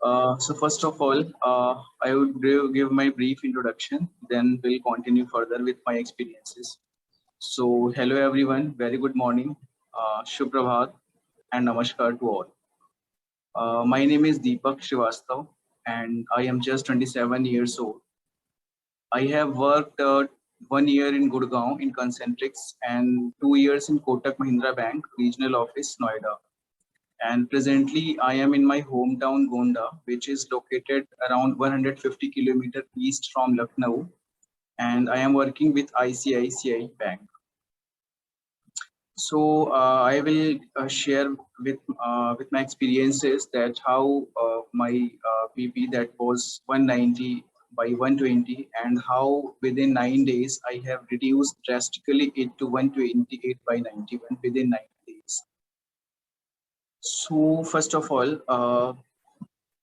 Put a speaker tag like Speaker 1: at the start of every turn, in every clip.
Speaker 1: So first of all, I would give my brief introduction, then we'll continue further with my experiences. So hello everyone, very good morning, Shubh Prabhat and Namaskar to all. My name is Deepak Srivastav and I am just 27 years old. I have worked 1 year in Gurgaon in Concentrics and 2 years in Kotak Mahindra Bank, Regional Office, Noida. And presently I am in my hometown Gonda, which is located around 150 kilometers east from Lucknow, and I am working with ICICI Bank. So I will share with my experiences that how my BP that was 190 by 120 and how within 9 days I have reduced drastically it to 128 by 91 within 9 days. So first of all,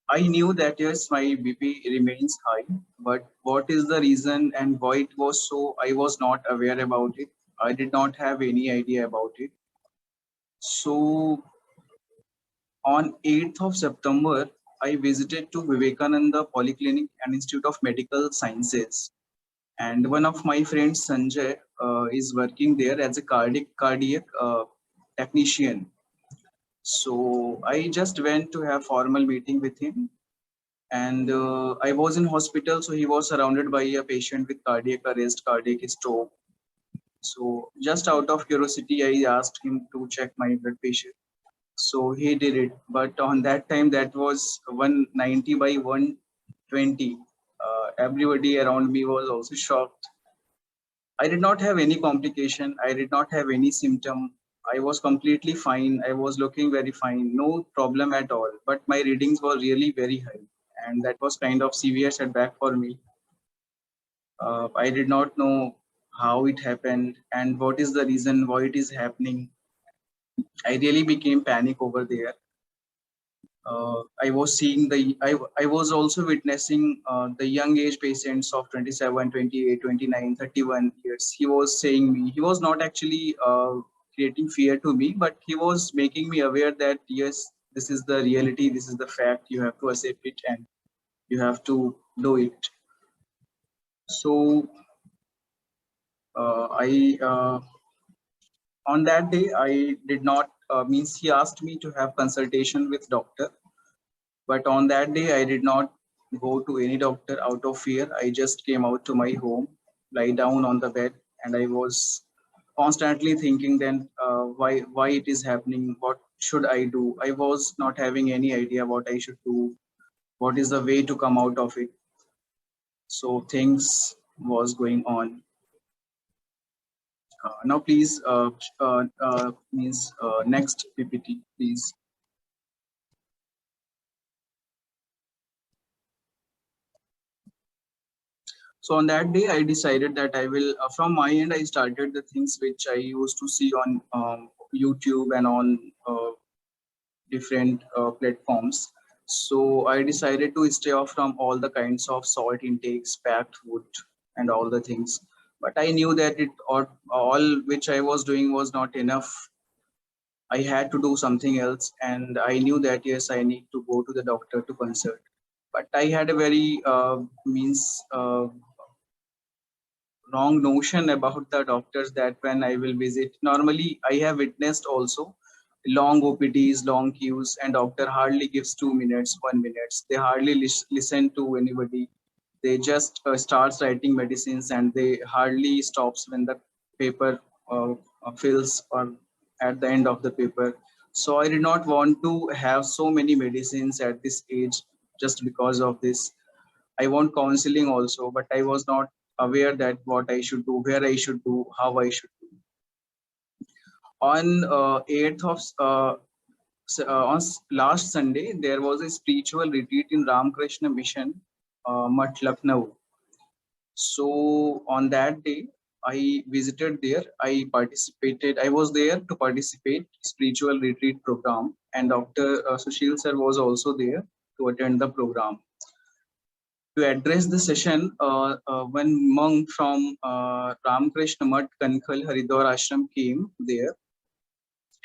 Speaker 1: I knew that yes, my BP remains high, but what is the reason and why it was so? I was not aware about it. I did not have any idea about it. So on 8th of September, I visited to Vivekananda Polyclinic and Institute of Medical Sciences. And one of my friends, Sanjay, is working there as a cardiac technician. So I just went to have formal meeting with him, and I was in hospital, so he was surrounded by a patient with cardiac arrest, cardiac stroke. So just out of curiosity, I asked him to check my blood pressure. So he did it, but on that time that was 190 by 120. Everybody around me was also shocked. I did not have any complication. I did not have any symptom. I was completely fine. I was looking very fine, no problem at all. But my readings were really very high, and that was kind of severe setback for me. I did not know how it happened and what is the reason why it is happening. I really became panic over there. I was seeing I was also witnessing the young age patients of 27, 28, 29, 31 years. He was saying me, he was not actually creating fear to me, but he was making me aware that yes, this is the reality, this is the fact, you have to accept it and you have to do it. So I on that day I did not means he asked me to have consultation with doctor, but on that day I did not go to any doctor out of fear. I just came out to my home, lie down on the bed, and I was constantly thinking then why it is happening, what should I do. I was not having any idea what I should do, what is the way to come out of it. So things was going on. Now please means next PPT please. So on that day I decided that I will from my end I started the things which I used to see on YouTube and on different platforms. So I decided to stay off from all the kinds of salt intakes, packed food, and all the things. But I knew that it all which I was doing was not enough. I had to do something else, and I knew that yes, I need to go to the doctor to consult. But I had a very wrong notion about the doctors that when I will visit. Normally, I have witnessed also long OPDs, long queues, and doctor hardly gives 2 minutes, 1 minute. They hardly listen to anybody. They just starts writing medicines and they hardly stops when the paper fills or at the end of the paper. So I did not want to have so many medicines at this age just because of this. I want counseling also, but I was not aware that what I should do, where I should do, how I should do. On 8th of last Sunday, there was a spiritual retreat in Ramakrishna Mission, Mat Lucknow. So on that day, I visited there. I participated. I was there to participate spiritual retreat program, and Dr. Susheel sir was also there to attend the program. To address the session, one monk from Ramakrishna Mat Kankhal Haridwar Ashram came there,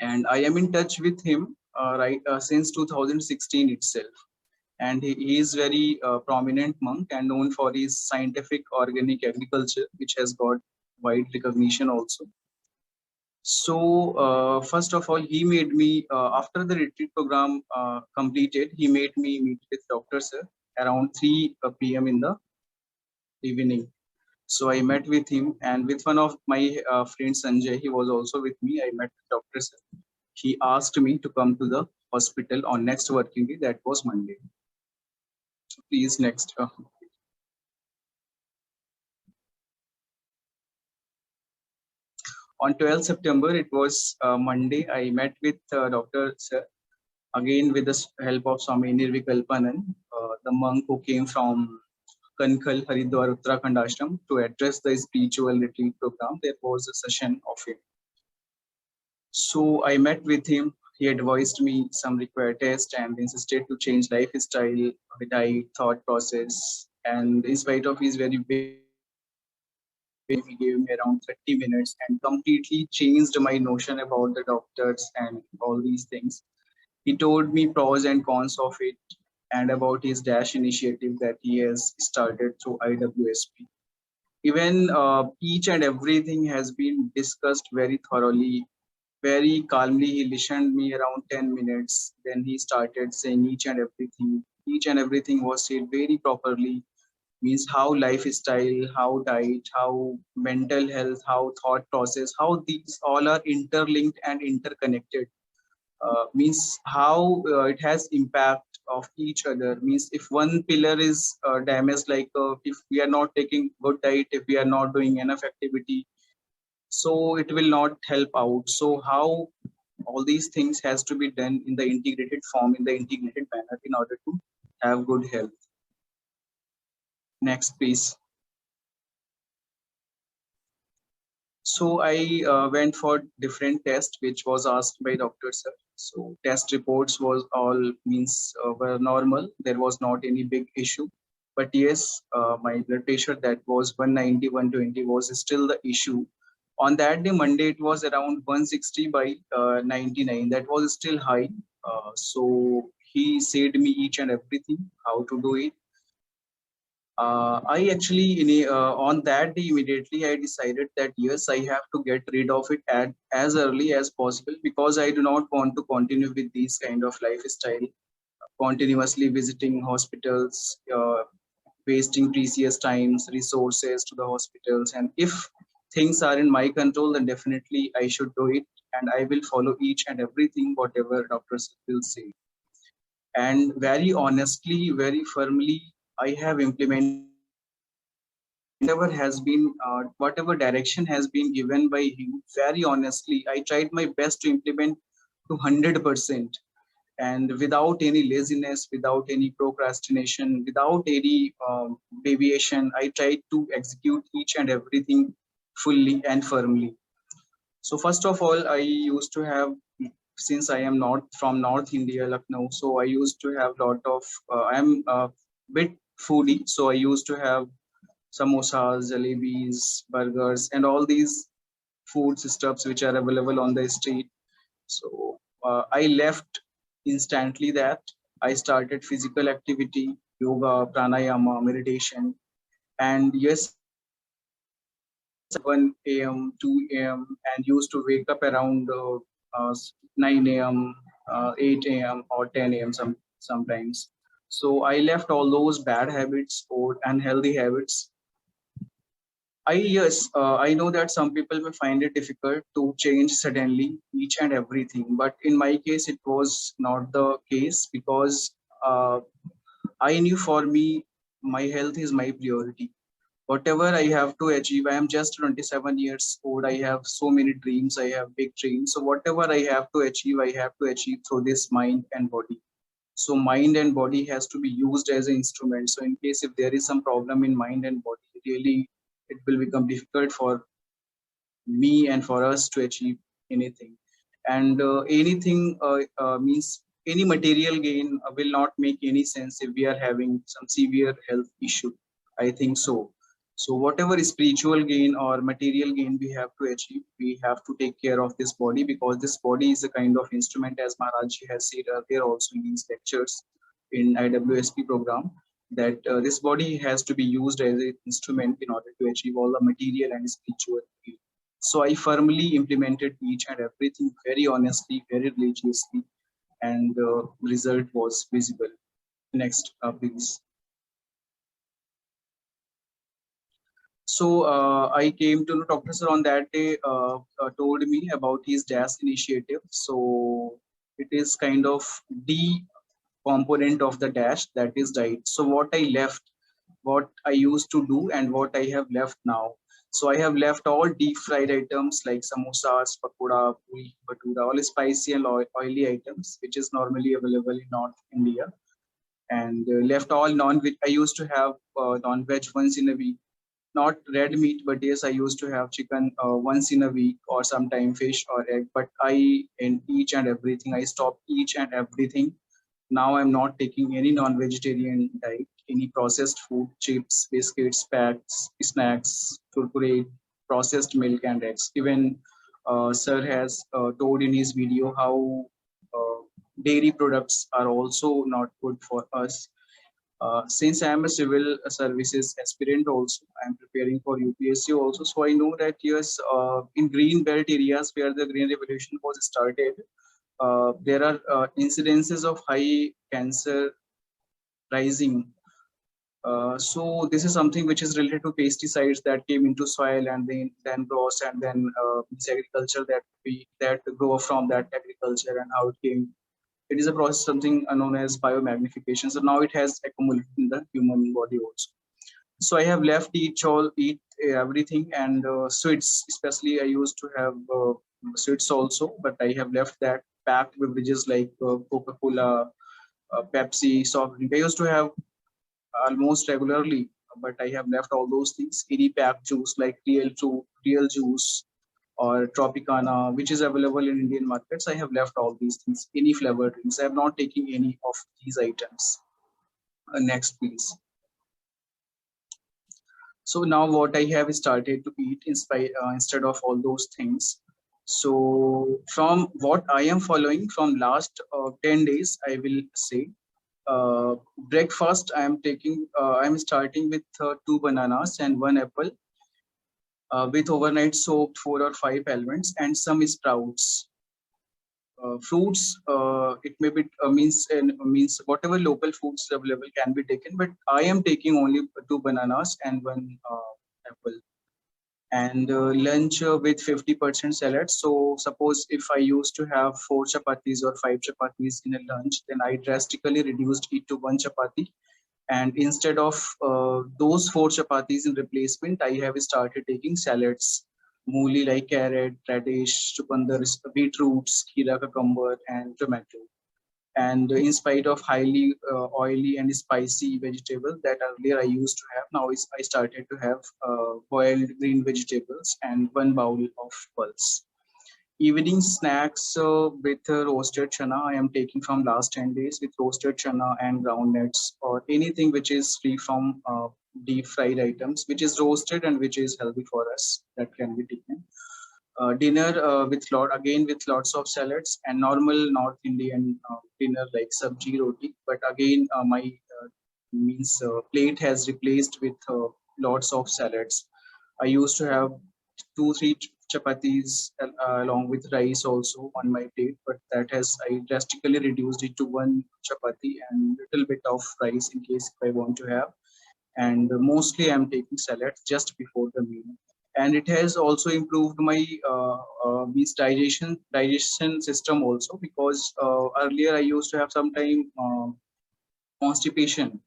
Speaker 1: and I am in touch with him since 2016 itself. and he is very prominent monk and known for his scientific organic agriculture, which has got wide recognition also. So first of all, he made me after the retreat program completed, he made me meet with Dr. Sir around 3 p.m. in the evening. So I met with him and with one of my friends Sanjay. He was also with me. I met Dr. Sir. He asked me to come to the hospital on next working day. That was Monday. Please next. On 12th September, it was Monday. I met with Dr. Sir again with the help of Swami Nirvikalpanan, the monk who came from Kankhal, Haridwar, Uttarakhand ashram to address the spiritual retreat program. There was a session of him. So I met with him. He advised me some required tests and insisted to change lifestyle, diet, thought process. And in spite of his very big, he gave me around 30 minutes and completely changed my notion about the doctors and all these things. He told me pros and cons of it and about his Dash initiative that he has started through IWSP. Even each and everything has been discussed very thoroughly, very calmly. He listened me around 10 minutes. Then he started saying each and everything. Each and everything was said very properly. Means how lifestyle, how diet, how mental health, how thought process, how these all are interlinked and interconnected. Means how it has impact of each other. Means if one pillar is damaged, like if we are not taking good diet, if we are not doing enough activity, so it will not help out. So how all these things has to be done in the integrated form, in the integrated manner, in order to have good health. Next please. So I went for different tests, which was asked by Dr. Sir. So test reports was all means were normal. There was not any big issue. But yes, my blood pressure that was 190, 120 was still the issue. On that day, Monday, it was around 160 by 99. That was still high. So he said me each and everything, how to do it. I actually, on that day immediately, I decided that yes, I have to get rid of it as early as possible because I do not want to continue with these kind of lifestyle, continuously visiting hospitals, wasting precious times, resources to the hospitals. And if things are in my control, then definitely I should do it, and I will follow each and everything whatever doctors will say. And very honestly, very firmly, I have implemented whatever has been whatever direction has been given by him. Very honestly, I tried my best to implement to 100%, and without any laziness, without any procrastination, without any deviation, I tried to execute each and everything fully and firmly. So first of all, I used to have, since I am not from North India, Lucknow, so I used to have lot of I'm a bit foodie, so I used to have samosas, jalebis, burgers, and all these food stuffs which are available on the street. So I left instantly that. I started physical activity, yoga, pranayama, meditation, and yes, 1 a.m., 2 a.m., and used to wake up around 9 a.m., 8 a.m., or 10 a.m. Sometimes. So I left all those bad habits or unhealthy habits. I know that some people may find it difficult to change suddenly each and everything, but in my case, it was not the case because I knew for me, my health is my priority. Whatever I have to achieve, I am just 27 years old. I have so many dreams. I have big dreams. So whatever I have to achieve, I have to achieve through this mind and body. So mind and body has to be used as an instrument. So in case if there is some problem in mind and body, really it will become difficult for me and for us to achieve anything. And anything means any material gain will not make any sense if we are having some severe health issue. I think so. So whatever spiritual gain or material gain we have to achieve, we have to take care of this body because this body is a kind of instrument, as Maharaj has said earlier also in these lectures. in IWSP program that this body has to be used as an instrument in order to achieve all the material and spiritual field. So I firmly implemented each and everything very honestly, very religiously, and the result was visible. Next, please. So I came to know Dr. Sir on that day told me about his DAS initiative. So it is kind of the component of the dash, that is diet. So what I left, what I used to do and what I have left now. So I have left all deep fried items like samosas, pakoda, puri, bhatura, all spicy and oily items, which is normally available in North India. And left all non-veg. I used to have non-veg once in a week, not red meat, but yes, I used to have chicken once in a week or sometime fish or egg. But I, in each and everything, I stopped each and everything. Now I'm not taking any non-vegetarian diet, any processed food, chips, biscuits, packs, snacks, kurkure, processed milk and eggs. Even Sir has told in his video how dairy products are also not good for us. Since I am a civil services aspirant also, I am preparing for UPSC also. So I know that yes, in green belt areas where the green revolution was started, there are incidences of high cancer rising. So this is something which is related to pesticides that came into soil and then grows and then this agriculture that grow from that agriculture and how it came. It is a process something known as biomagnification. So now it has accumulated in the human body also. So I have left eat everything and sweets. Especially I used to have sweets also, but I have left that. Packed beverages like Coca-Cola, Pepsi, soft drink. I used to have almost regularly, but I have left all those things. Any packed juice like real juice or Tropicana, which is available in Indian markets. I have left all these things. Any flavored drinks. I have not taken any of these items. Next, please. So now what I have started to eat instead of all those things. So from what I am following from last 10 days, I will say breakfast I am taking, I am starting with 2 bananas and 1 apple with overnight soaked 4 or 5 almonds and some sprouts. Fruits, it may be means whatever local foods available can be taken, but I am taking only 2 bananas and 1 apple. And lunch with 50% salad. So suppose if I used to have 4 chapatis or 5 chapatis in a lunch, then I drastically reduced it to 1 chapati. And instead of those 4 chapatis in replacement, I have started taking salads, mooli like carrot, radish, chukandar, beetroots, kheera, cucumber, and tomato. And in spite of highly oily and spicy vegetable that earlier I used to have, now I started to have boiled green vegetables and 1 bowl of pulse. Evening snacks with roasted chana I am taking from last 10 days with roasted chana and groundnuts or anything which is free from deep fried items, which is roasted and which is healthy for us, that can be taken. Dinner with lots of salads and normal North Indian dinner like sabji roti. But again, my plate has replaced with lots of salads. I used to have 2 3 chapatis along with rice also on my plate, but that has I drastically reduced it to 1 chapati and little bit of rice in case if I want to have. And mostly I'm taking salad just before the meal. And it has also improved my digestion system also, because earlier I used to have sometime constipation.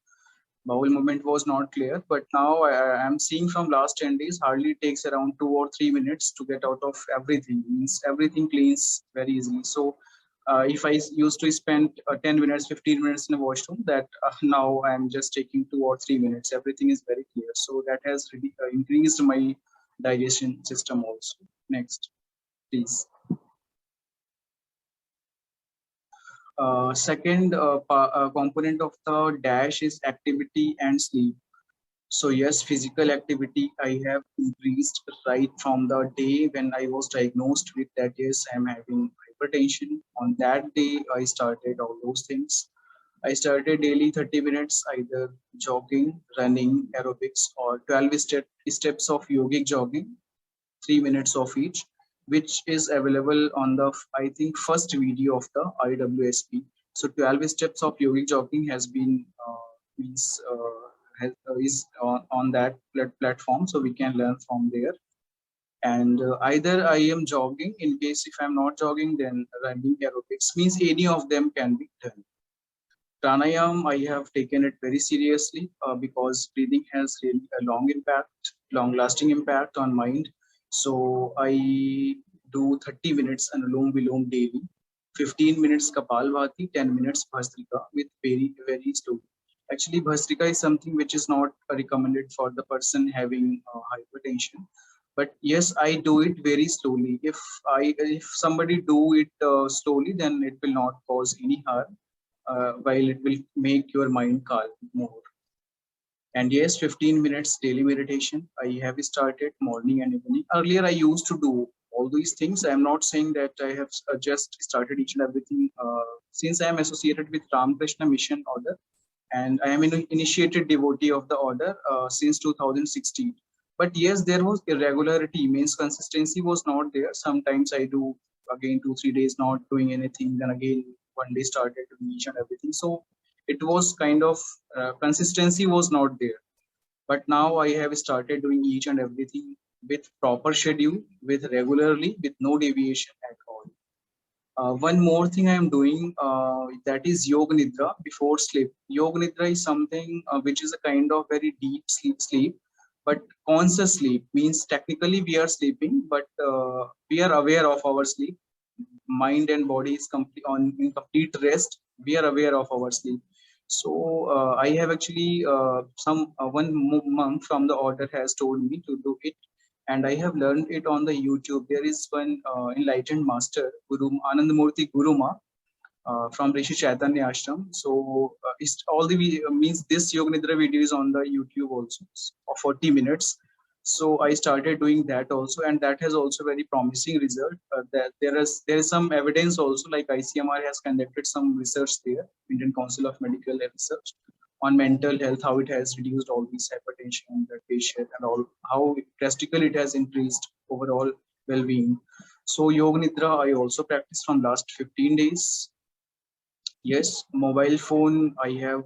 Speaker 1: Bowel movement was not clear, but now I am seeing from last 10 days hardly takes around 2 or 3 minutes to get out of everything. Means everything cleans very easily. So if I used to spend 10 minutes, 15 minutes in a washroom, that now I'm just taking 2 or 3 minutes. Everything is very clear. So that has really increased my digestion system also. Next, please. Second component of the dash is activity and sleep. So yes, physical activity I have increased right from the day when I was diagnosed with that. Yes, I am having hypertension. On that day, I started all those things. I started daily 30 minutes, either jogging, running, aerobics, or 12 steps of yogic jogging, 3 minutes of each, which is available on the, I think, first video of the IWSP. So 12 steps of yogic jogging has been is on that platform, so we can learn from there. And either I am jogging. In case if I'm not jogging, then running, aerobics, means any of them can be done. Pranayam, I have taken it very seriously because breathing has really a long-lasting impact on mind. So I do 30 minutes Anulom Vilom daily, 15 minutes Kapalbhati, 10 minutes Bhastrika with very slowly. Actually, Bhastrika is something which is not recommended for the person having hypertension. But yes, I do it very slowly. If somebody do it slowly, then it will not cause any harm, while it will make your mind calm more. And yes, 15 minutes daily meditation. I have started morning and evening. Earlier, I used to do all these things. I am not saying that I have just started each and everything. Since I am associated with Ramakrishna Mission Order, and I am an initiated devotee of the order since 2016. But yes, there was irregularity, means consistency was not there. Sometimes I do again 2 3 days not doing anything, then again one day started doing each and everything. So it was kind of consistency was not there. But now I have started doing each and everything with proper schedule, with regularly, with no deviation at all. One more thing I am doing, that is yoga nidra before sleep. Yoga nidra is something which is a kind of very deep sleep, but conscious sleep, means technically we are sleeping, but we are aware of our sleep. Mind and body is in complete rest. We are aware of our sleep. So I have actually one monk from the order has told me to do it, and I have learned it on the YouTube. There is one enlightened master, Guru Anandamurti Guruma, from Rishi Chaitanya Ashram. So it's all the means this Yoga Nidra video is on the YouTube also of 40 minutes. So I started doing that also, and that has also very promising result. That there is some evidence also, like ICMR has conducted some research there, Indian Council of Medical Research, on mental health, how it has reduced all these hypertension, blood pressure, and all, how drastically it has increased overall well-being. So Yoga Nidra I also practice from last 15 days. Yes, mobile phone I have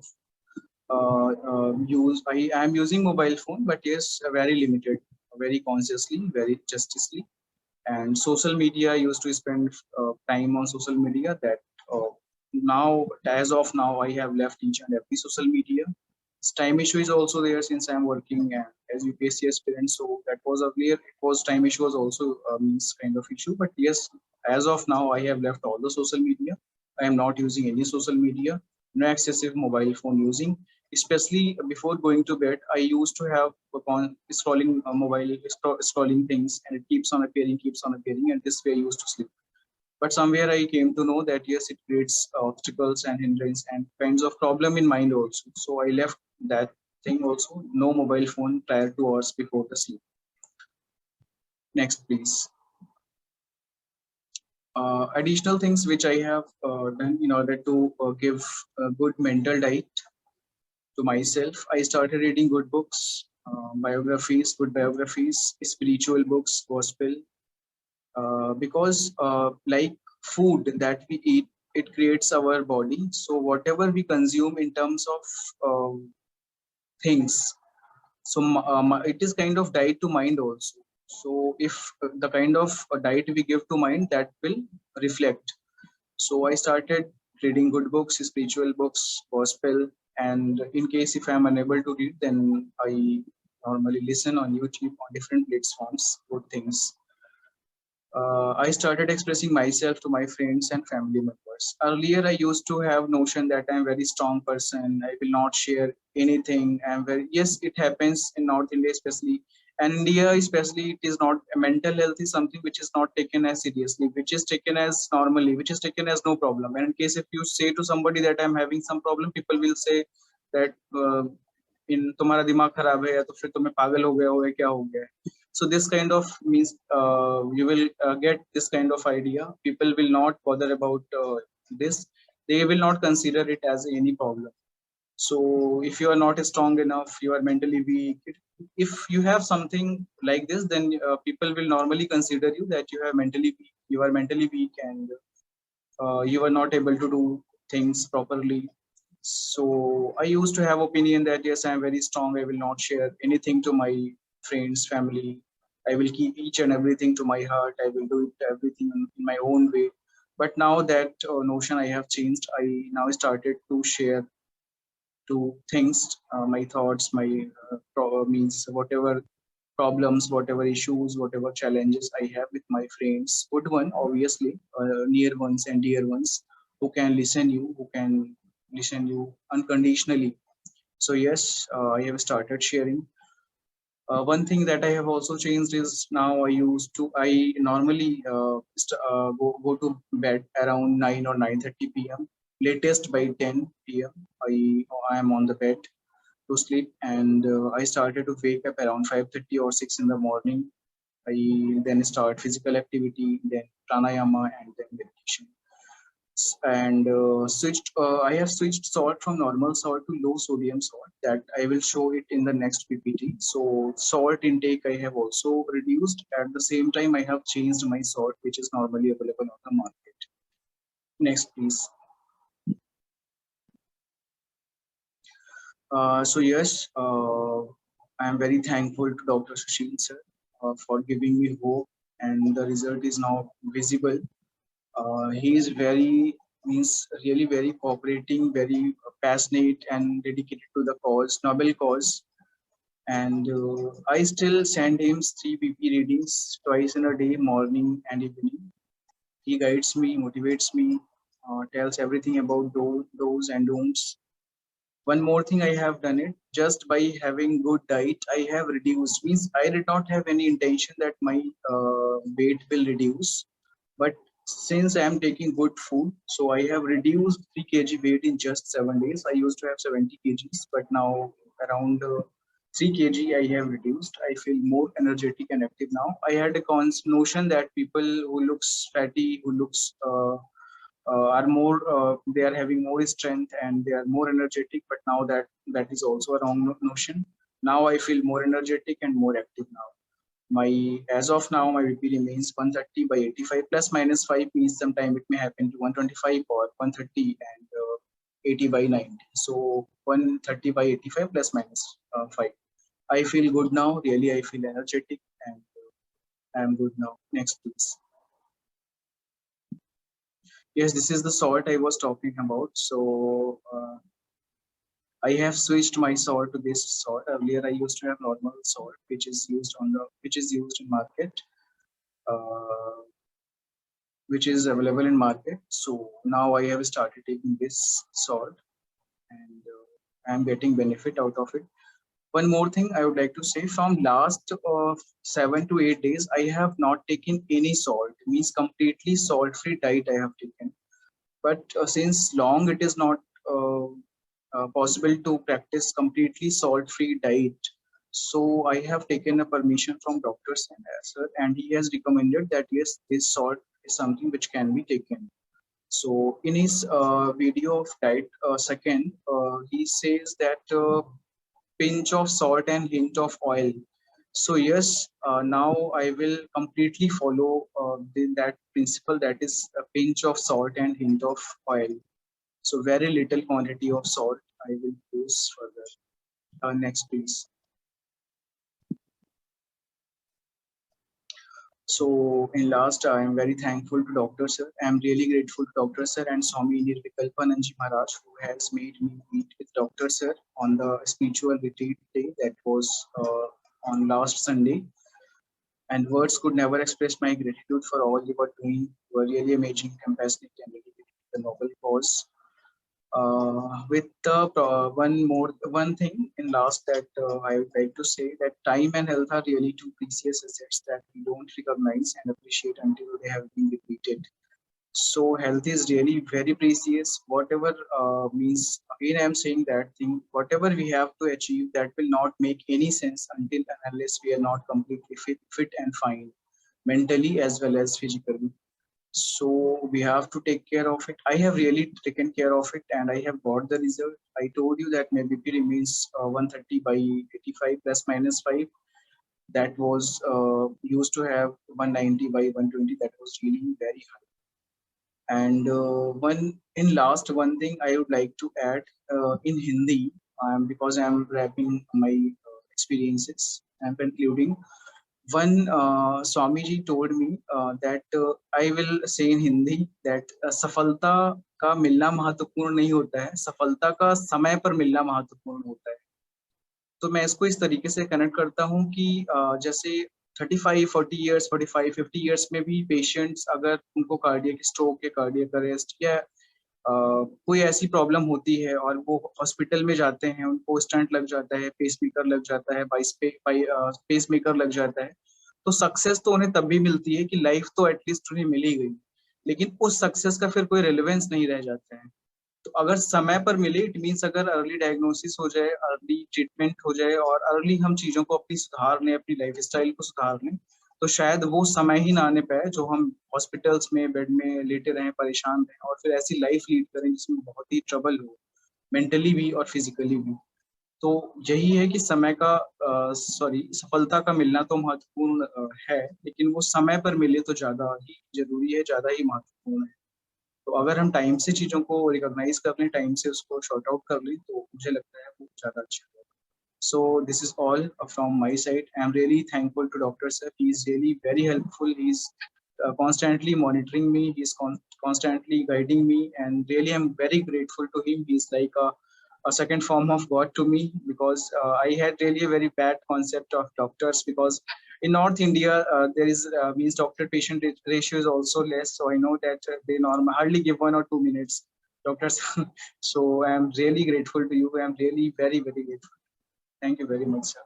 Speaker 1: used. I am using mobile phone, but yes, very limited, very consciously, very justly. And social media, I used to spend time on social media. That now, as of now, I have left each and every social media. Time issue is also there since I am working as UPSC aspirant. So that was earlier. It was time issue was also means kind of issue. But yes, as of now, I have left all the social media. I am not using any social media. No excessive mobile phone using. Especially before going to bed, I used to have upon scrolling scrolling things, and it keeps on appearing, and this way I used to sleep. But somewhere I came to know that yes, it creates obstacles and hindrance and kinds of problem in mind also. So I left that thing also. No mobile phone prior to hours before the sleep. Next, please. Additional things which I have done in order to give a good mental diet to myself. I started reading good books, good biographies, spiritual books, gospel, because like food that we eat, it creates our body. So whatever we consume in terms of things, so it is kind of diet to mind also. So if the kind of diet we give to mind, that will reflect. So I started reading good books, spiritual books, gospel, and in case if I am unable to read, then I normally listen on YouTube on different platforms, good things. I started expressing myself to my friends and family members. Earlier, I used to have notion that I'm a very strong person. I will not share anything. Yes, it happens in North India, especially. And India, especially, it is not, mental health is something which is not taken as seriously, which is taken as normally, which is taken as no problem. And in case if you say to somebody that I'm having some problem, people will say that in तुम्हारा दिमाग खराब है या तो फिर तुम्हें पागल हो गया हो या क्या हो गया है. So this kind of means you will get this kind of idea. People will not bother about this. they will not consider it as any problem. So if you are not strong enough, you are mentally weak. If you have something like this, then people will normally consider you that you have mentally weak. You are mentally weak, and you are not able to do things properly. So I used to have opinion that yes, I am very strong. I will not share anything to my friends, family. I will keep each and everything to my heart. I will do it everything in my own way. But now that notion I have changed, I now started to share to things, my thoughts, my means whatever problems, whatever issues, whatever challenges I have with my friends. Good one, obviously, near ones and dear ones, who can listen you, who can listen you unconditionally. So yes, I have started sharing. One thing that I have also changed is now I normally go to bed around 9 or 9:30 p.m. Latest by 10 p.m. I am on the bed to sleep, and I started to wake up around 5:30 or 6 in the morning. I then start physical activity, then pranayama, and then meditation. And I have switched salt from normal salt to low sodium salt. That I will show it in the next PPT. So salt intake I have also reduced. At the same time, I have changed my salt, which is normally available on the market. Next, please. So yes, I am very thankful to Dr. Susheel sir for giving me hope, and the result is now visible. He is very means really very cooperating, very passionate, and dedicated to the cause, noble cause. And I still send him 3 PP readings twice in a day, morning and evening. He guides me, motivates me, tells everything about those and don'ts. One more thing I have done it just by having good diet. I have reduced, means I did not have any intention that my weight will reduce, but since I am taking good food, so I have reduced 3 kg weight in just 7 days. I used to have 70 kgs, but now around 3 kg I have reduced. I feel more energetic and active now. I had a notion that people who looks fatty, who looks are more they are having more strength and they are more energetic, but now that is also a wrong notion. Now I feel more energetic and more active now. My As of now, my VP remains 130 by 85 plus minus 5, means sometime it may happen to 125 or 130 and 80 by 90. So 130 by 85 plus minus 5. I feel good now, really. I feel energetic, and I am good now. Next, please. Yes, this is the salt I was talking about. So I have switched my salt to this salt. Earlier, I used to have normal salt, which is used in market, uh, which is available in market. So now I have started taking this salt, and I am getting benefit out of it. One more thing I would like to say: from last 7 to 8 days, I have not taken any salt. Means completely salt-free diet I have taken. But since long it is not uh, possible to practice completely salt-free diet, so I have taken a permission from Dr. Sir, and he has recommended that yes, this salt is something which can be taken. So in his video of diet second, he says that pinch of salt and hint of oil. So yes, now I will completely follow that principle, that is a pinch of salt and hint of oil. So very little quantity of salt I will use further. Next, please. So in last, I am very thankful to Dr. Sir. I am really grateful to Dr. Sir and Swami Nirvikalpananji Maharaj, who has made me meet with Dr. Sir on the spiritual retreat day that was on last Sunday. And words could never express my gratitude for all you were doing. You were really amazing, compassionate, and dedicated to the noble cause. With the one thing in last that I would like to say, that time and health are really two precious assets that we don't recognize and appreciate until they have been depleted. So health is really very precious. Whatever means, again, I am saying that thing. Whatever we have to achieve, that will not make any sense until and unless we are not completely fit and fine, mentally as well as physically. So we have to take care of it. I have really taken care of it, and I have got the result. I told you that my BP remains 130 by 85 plus minus 5. That was used to have 190 by 120. That was really very high. And one in last one thing I would like to add in Hindi, because I'm wrapping my experiences. I'm concluding. One Swami ji told me that I will say in Hindi that सफलता का मिलना महत्वपूर्ण नहीं होता है, सफलता का समय पर मिलना महत्वपूर्ण होता है. तो मैं इसको इस तरीके से कनेक्ट करता हूँ कि जैसे 35 40 इयर्स 45 50 इयर्स में भी पेशेंट्स अगर उनको कार्डियक स्ट्रोक या कार्डियक अरेस्ट या कोई ऐसी प्रॉब्लम होती है और वो हॉस्पिटल में जाते हैं, उनको स्टंट लग जाता है, पेसमेकर लग जाता है, पेसमेकर लग जाता है, तो सक्सेस तो उन्हें तब भी मिलती है कि लाइफ तो एटलीस्ट उन्हें मिल ही गई, लेकिन उस सक्सेस का फिर कोई रिलेवेंस नहीं रह जाता है. तो अगर समय पर मिले, इट मीन्स अगर अर्ली डायग्नोसिस हो जाए, अर्ली ट्रीटमेंट हो जाए और अर्ली हम चीजों को अपनी सुधार लें, अपनी लाइफ स्टाइल को सुधार लें, तो शायद वो समय ही ना आने पाए जो हम हॉस्पिटल्स में बेड में लेटे रहें, परेशान रहें और फिर ऐसी लाइफ लीड करें जिसमें बहुत ही ट्रबल हो, मेंटली भी और फिजिकली भी. तो यही है कि समय का सफलता का मिलना तो महत्वपूर्ण है, लेकिन वो समय पर मिले तो ज्यादा ही जरूरी है, ज्यादा ही महत्वपूर्ण है. तो अगर हम टाइम से चीजों को रिकॉग्नाइज कर लें, टाइम से उसको शॉर्ट आउट कर लें, तो मुझे लगता है वो ज्यादा अच्छा होगा. So this is all from my side. I am really thankful to Dr. Sir. He is really very helpful. He's constantly monitoring me. He's constantly guiding me, and really I'm very grateful to him. He's like a second form of God to me, because I had really a very bad concept of doctors, because in North India there is means doctor patient ratio is also less. So I know that they hardly give 1 or 2 minutes doctors. So I am really grateful to you. I am really very grateful. Thank you very much, sir.